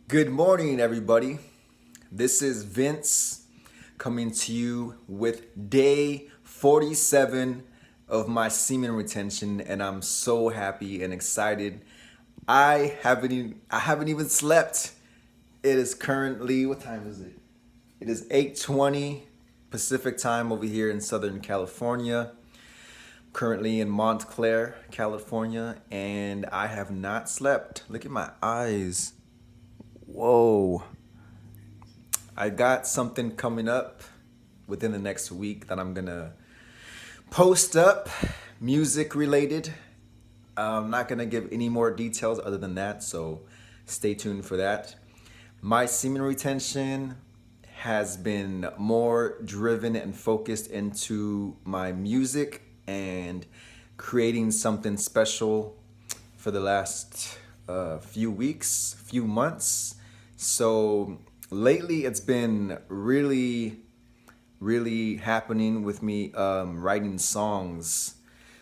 Good morning, everybody. This is Vince coming to you with day 47 of my semen retention, and I'm so happy and excited. I haven't even slept. It is currently, what time is it? It is 8:20 Pacific time over here in Southern California. Currently in Montclair, California, and I have not slept. Look at my eyes. Whoa. I got something coming up within the next week that I'm gonna post up, music related. I'm not gonna give any more details other than that, so stay tuned for that. My semen retention has been more driven and focused into my music and creating something special for the last few weeks, few months. So lately, it's been really happening with me writing songs.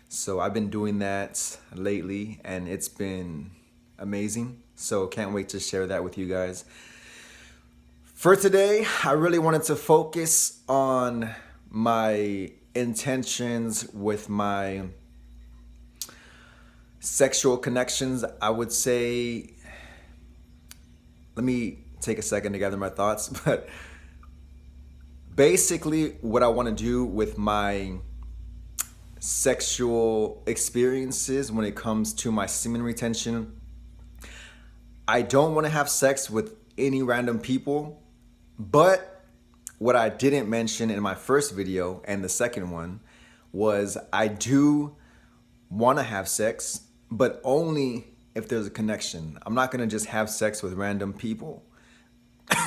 So I've been doing that lately, and it's been amazing. So can't wait to share that with you guys. For today, I really wanted to focus on my intentions with my sexual connections. I would say, let me take a second to gather my thoughts, but basically, what I want to do with my sexual experiences when it comes to my semen retention, I don't want to have sex with any random people, but what I didn't mention in my first video and the second one was I do want to have sex, but only if there's a connection. I'm not going to just have sex with random people.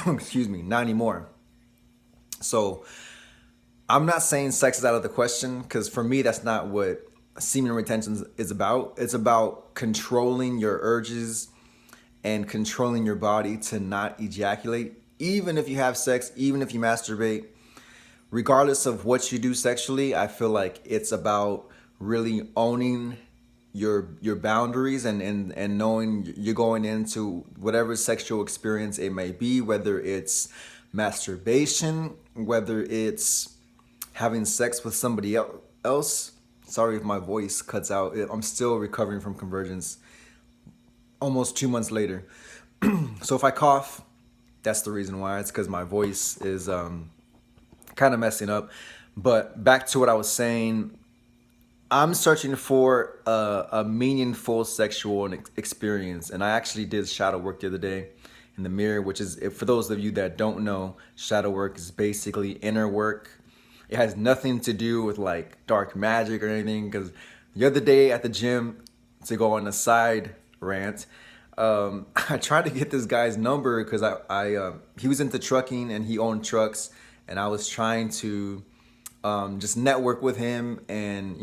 Excuse me, not anymore. So I'm not saying sex is out of the question, because for me, that's not what semen retention is about. It's about controlling your urges and controlling your body to not ejaculate, even if you have sex, even if you masturbate. Regardless of what you do sexually, I feel like it's about really owning your boundaries and knowing you're going into whatever sexual experience it may be, whether it's masturbation, whether it's having sex with somebody else. Sorry if my voice cuts out. I'm still recovering from convergence almost 2 months later. So if I cough, that's the reason why. It's because my voice is kind of messing up. But back to what I was saying, I'm searching for a meaningful sexual experience, and I actually did shadow work the other day in the mirror, which is, for those of you that don't know, shadow work is basically inner work. It has nothing to do with like dark magic or anything, because the other day at the gym, to go on a side rant, I tried to get this guy's number because he was into trucking and he owned trucks, and I was trying to just network with him, and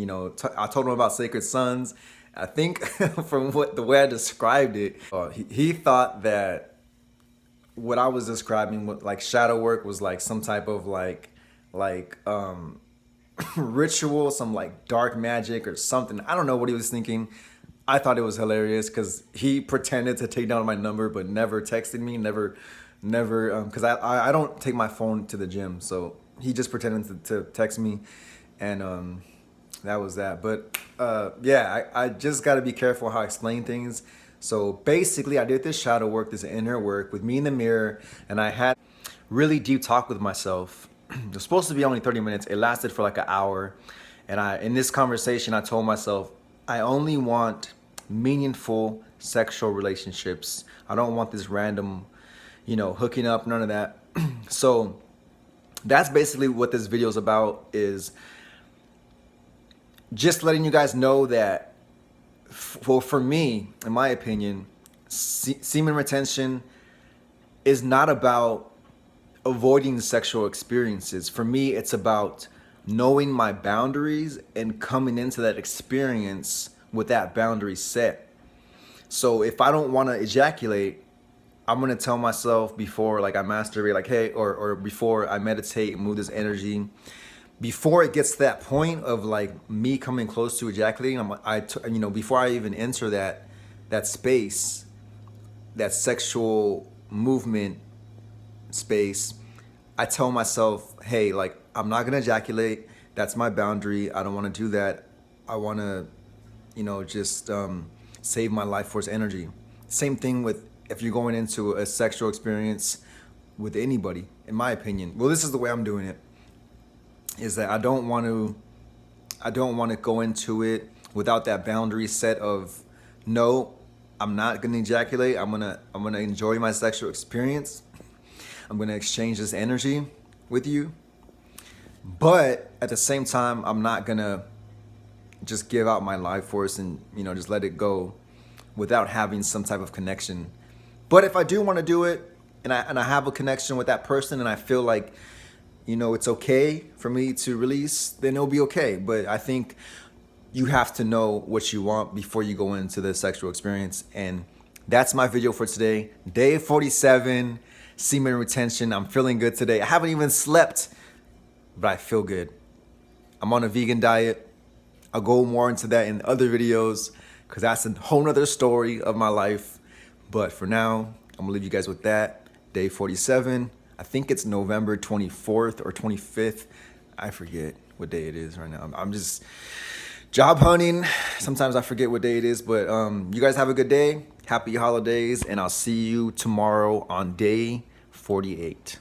I told him about Sacred Sons. I think from the way I described it, he thought that what I was describing with like shadow work was like some type of like ritual, some like dark magic or something. I don't know what he was thinking. I thought it was hilarious because he pretended to take down my number but never texted me, never, because I don't take my phone to the gym, so he just pretended to text me, and that was that. But yeah, I just got to be careful how I explain things. So basically, I did this shadow work, this inner work with me in the mirror, and I had really deep talk with myself. It was supposed to be only 30 minutes. It lasted for like an hour. And in this conversation, I told myself, I only want meaningful sexual relationships. I don't want this random, hooking up, none of that. So that's basically what this video is about, is just letting you guys know that, for me, in my opinion, semen retention is not about avoiding sexual experiences. For me, it's about knowing my boundaries and coming into that experience with that boundary set. So if I don't want to ejaculate, I'm gonna tell myself before, like I masturbate, like, hey, or before I meditate and move this energy, before it gets to that point of like me coming close to ejaculating, before I even enter that space, that sexual movement space, I tell myself, hey, like, I'm not gonna ejaculate. That's my boundary. I don't want to do that. I want to, just save my life force energy. Same thing with if you're going into a sexual experience with anybody, in my opinion. Well, this is the way I'm doing it. Is that I don't want to go into it without that boundary set of, no, I'm not gonna ejaculate. I'm gonna enjoy my sexual experience. I'm gonna exchange this energy with you. But at the same time, I'm not gonna just give out my life force and just let it go without having some type of connection. But if I do want to do it and I have a connection with that person and I feel like it's okay for me to release, then it'll be okay. But I think you have to know what you want before you go into the sexual experience. And that's my video for today. Day 47, semen retention. I'm feeling good today. I haven't even slept, but I feel good. I'm on a vegan diet. I'll go more into that in other videos because that's a whole nother story of my life. But for now, I'm gonna leave you guys with that. Day 47. I think it's November 24th or 25th. I forget what day it is right now. I'm just job hunting. Sometimes I forget what day it is, but you guys have a good day. Happy holidays, and I'll see you tomorrow on day 48.